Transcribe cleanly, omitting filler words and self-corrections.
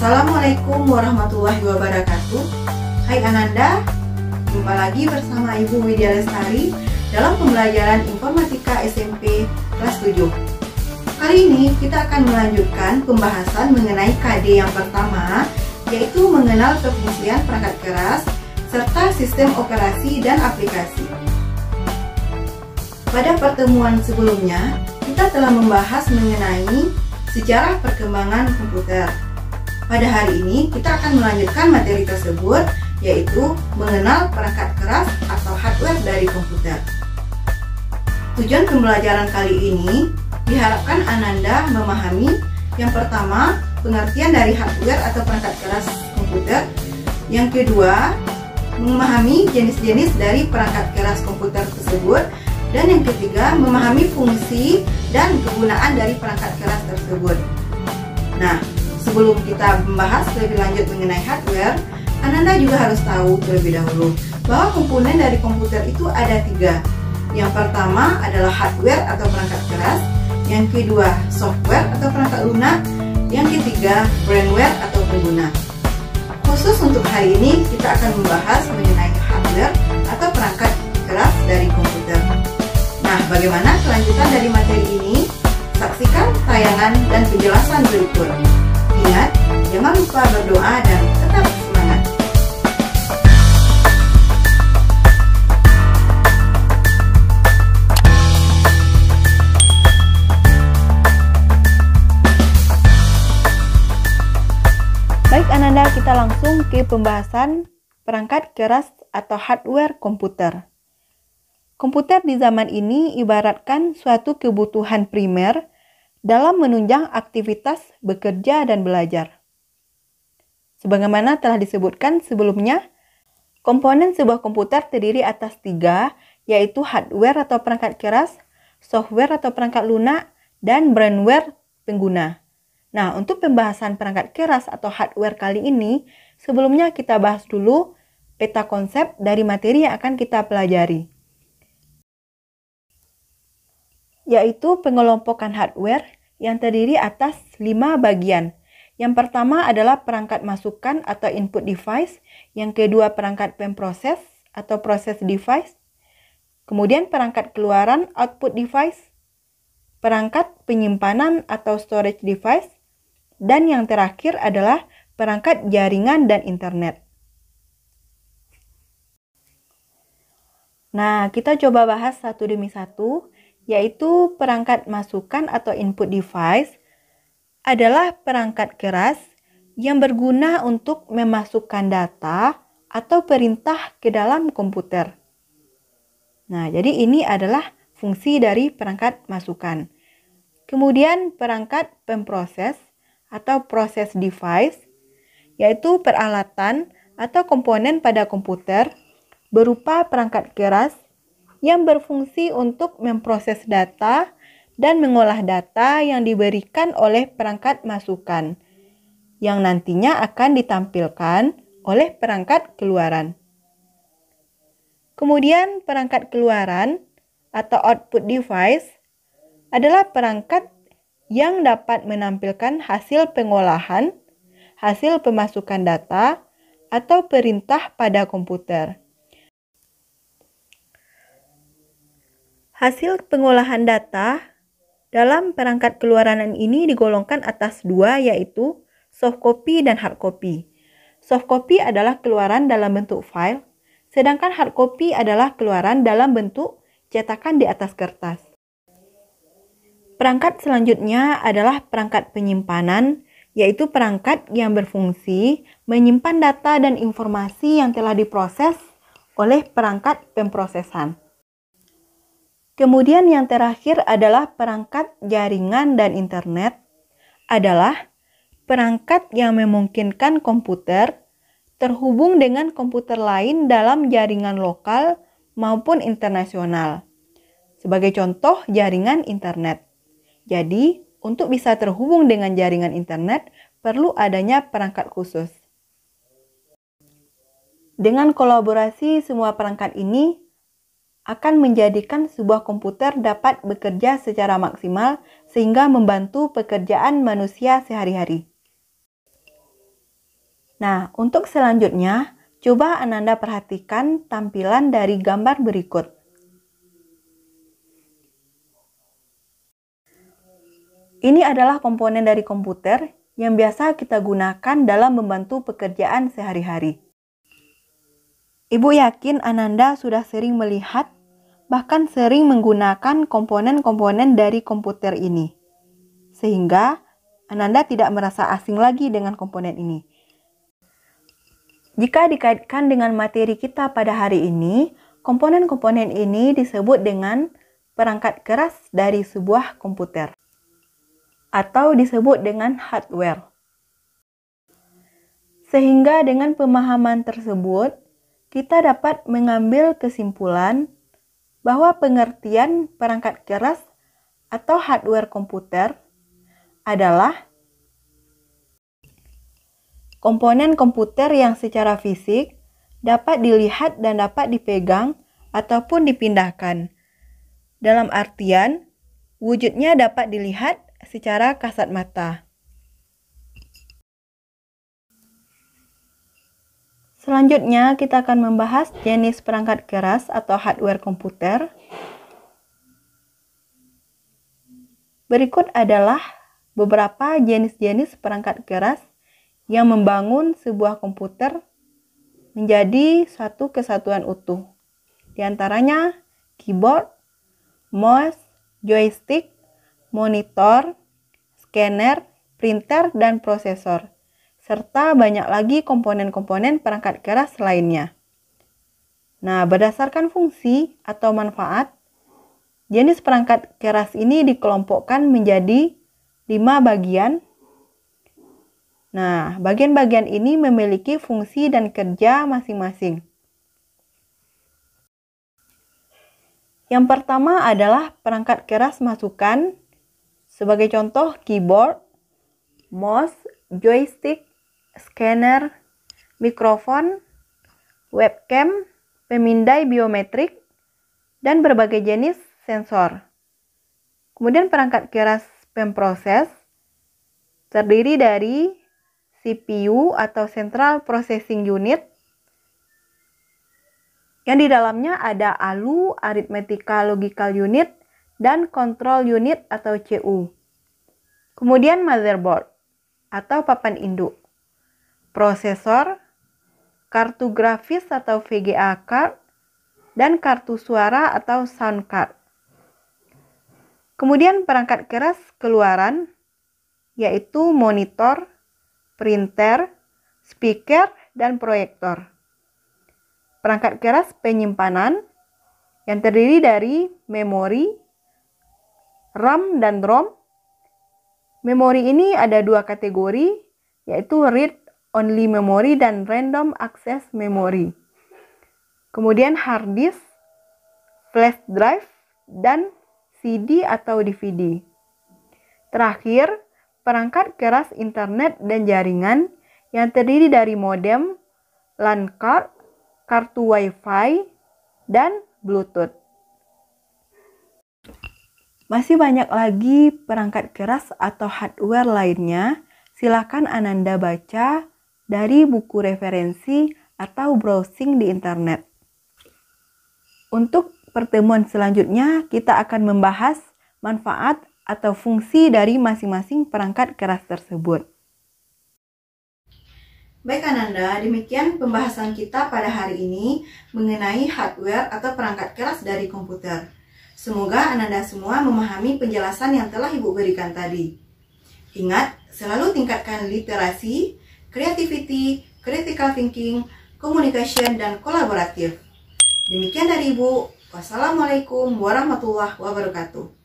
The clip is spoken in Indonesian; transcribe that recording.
Assalamualaikum warahmatullahi wabarakatuh. Hai Ananda, jumpa lagi bersama Ibu Widya Lestari dalam pembelajaran Informatika SMP kelas 7. Kali ini kita akan melanjutkan pembahasan mengenai KD yang pertama, yaitu mengenal kefungsian perangkat keras serta sistem operasi dan aplikasi. Pada pertemuan sebelumnya, kita telah membahas mengenai sejarah perkembangan komputer. Pada hari ini, kita akan melanjutkan materi tersebut, yaitu mengenal perangkat keras atau hardware dari komputer. Tujuan pembelajaran kali ini diharapkan Ananda memahami yang pertama, pengertian dari hardware atau perangkat keras komputer. Yang kedua, memahami jenis-jenis dari perangkat keras komputer tersebut. Dan yang ketiga, memahami fungsi dan kegunaan dari perangkat keras tersebut. Nah, sebelum kita membahas lebih lanjut mengenai hardware, Ananda juga harus tahu terlebih dahulu bahwa komponen dari komputer itu ada 3. Yang pertama adalah hardware atau perangkat keras, yang kedua software atau perangkat lunak, yang ketiga firmware atau pengguna. Khusus untuk hari ini kita akan membahas mengenai hardware atau perangkat keras dari komputer. Nah, bagaimana kelanjutan dari materi ini? Saksikan tayangan dan penjelasan berikut. Ingat, jangan lupa berdoa dan tetap semangat. Baik Ananda, kita langsung ke pembahasan perangkat keras atau hardware komputer. Komputer di zaman ini ibaratkan suatu kebutuhan primer dalam menunjang aktivitas bekerja dan belajar. Sebagaimana telah disebutkan sebelumnya, komponen sebuah komputer terdiri atas 3, yaitu hardware atau perangkat keras, software atau perangkat lunak, dan firmware pengguna. Nah, untuk pembahasan perangkat keras atau hardware kali ini, sebelumnya kita bahas dulu peta konsep dari materi yang akan kita pelajari, yaitu pengelompokan hardware yang terdiri atas 5 bagian. Yang pertama adalah perangkat masukan atau input device, yang kedua perangkat pemproses atau process device, kemudian perangkat keluaran output device, perangkat penyimpanan atau storage device, dan yang terakhir adalah perangkat jaringan dan internet. Nah, kita coba bahas satu demi satu, yaitu perangkat masukan atau input device adalah perangkat keras yang berguna untuk memasukkan data atau perintah ke dalam komputer. Nah, jadi ini adalah fungsi dari perangkat masukan. Kemudian perangkat pemproses atau process device, yaitu peralatan atau komponen pada komputer berupa perangkat keras yang berfungsi untuk memproses data dan mengolah data yang diberikan oleh perangkat masukan, yang nantinya akan ditampilkan oleh perangkat keluaran. Kemudian perangkat keluaran atau output device adalah perangkat yang dapat menampilkan hasil pengolahan, hasil pemasukan data, atau perintah pada komputer. Hasil pengolahan data dalam perangkat keluaran ini digolongkan atas 2, yaitu soft copy dan hard copy. Soft copy adalah keluaran dalam bentuk file, sedangkan hard copy adalah keluaran dalam bentuk cetakan di atas kertas. Perangkat selanjutnya adalah perangkat penyimpanan, yaitu perangkat yang berfungsi menyimpan data dan informasi yang telah diproses oleh perangkat pemprosesan. Kemudian yang terakhir adalah perangkat jaringan dan internet, adalah perangkat yang memungkinkan komputer terhubung dengan komputer lain dalam jaringan lokal maupun internasional. Sebagai contoh, jaringan internet. Jadi, untuk bisa terhubung dengan jaringan internet, perlu adanya perangkat khusus. Dengan kolaborasi semua perangkat ini akan menjadikan sebuah komputer dapat bekerja secara maksimal sehingga membantu pekerjaan manusia sehari-hari. Nah, untuk selanjutnya, coba Ananda perhatikan tampilan dari gambar berikut. Ini adalah komponen dari komputer yang biasa kita gunakan dalam membantu pekerjaan sehari-hari. Ibu yakin Ananda sudah sering melihat, bahkan sering menggunakan komponen-komponen dari komputer ini. Sehingga Ananda tidak merasa asing lagi dengan komponen ini. Jika dikaitkan dengan materi kita pada hari ini, komponen-komponen ini disebut dengan perangkat keras dari sebuah komputer, atau disebut dengan hardware. Sehingga dengan pemahaman tersebut, kita dapat mengambil kesimpulan bahwa pengertian perangkat keras atau hardware komputer adalah komponen komputer yang secara fisik dapat dilihat dan dapat dipegang ataupun dipindahkan. Dalam artian, wujudnya dapat dilihat secara kasat mata. Selanjutnya, kita akan membahas jenis perangkat keras atau hardware komputer. Berikut adalah beberapa jenis-jenis perangkat keras yang membangun sebuah komputer menjadi satu kesatuan utuh. Di antaranya keyboard, mouse, joystick, monitor, scanner, printer, dan prosesor, serta banyak lagi komponen-komponen perangkat keras lainnya. Nah, berdasarkan fungsi atau manfaat, jenis perangkat keras ini dikelompokkan menjadi 5 bagian. Nah, bagian-bagian ini memiliki fungsi dan kerja masing-masing. Yang pertama adalah perangkat keras masukan, sebagai contoh keyboard, mouse, joystick, scanner, mikrofon, webcam, pemindai biometrik, dan berbagai jenis sensor. Kemudian perangkat keras pemproses terdiri dari CPU atau Central Processing Unit, yang di dalamnya ada ALU, Arithmetical Logical Unit, dan Control Unit atau CU. Kemudian motherboard atau papan induk, prosesor, kartu grafis atau VGA card, dan kartu suara atau sound card. Kemudian perangkat keras keluaran, yaitu monitor, printer, speaker, dan proyektor. Perangkat keras penyimpanan yang terdiri dari memori, RAM, dan ROM. Memori ini ada 2 kategori, yaitu read-only memory dan random access memory. Kemudian hard disk, flash drive, dan CD atau DVD. Terakhir, perangkat keras internet dan jaringan yang terdiri dari modem, LAN card, kartu Wi-Fi, dan Bluetooth. Masih banyak lagi perangkat keras atau hardware lainnya. Silakan Ananda baca dari buku referensi atau browsing di internet. Untuk pertemuan selanjutnya, kita akan membahas manfaat atau fungsi dari masing-masing perangkat keras tersebut. Baik Ananda, demikian pembahasan kita pada hari ini mengenai hardware atau perangkat keras dari komputer. Semoga Ananda semua memahami penjelasan yang telah Ibu berikan tadi. Ingat, selalu tingkatkan literasi, creativity, critical thinking, communication, dan kolaboratif. Demikian dari Ibu. Wassalamualaikum warahmatullahi wabarakatuh.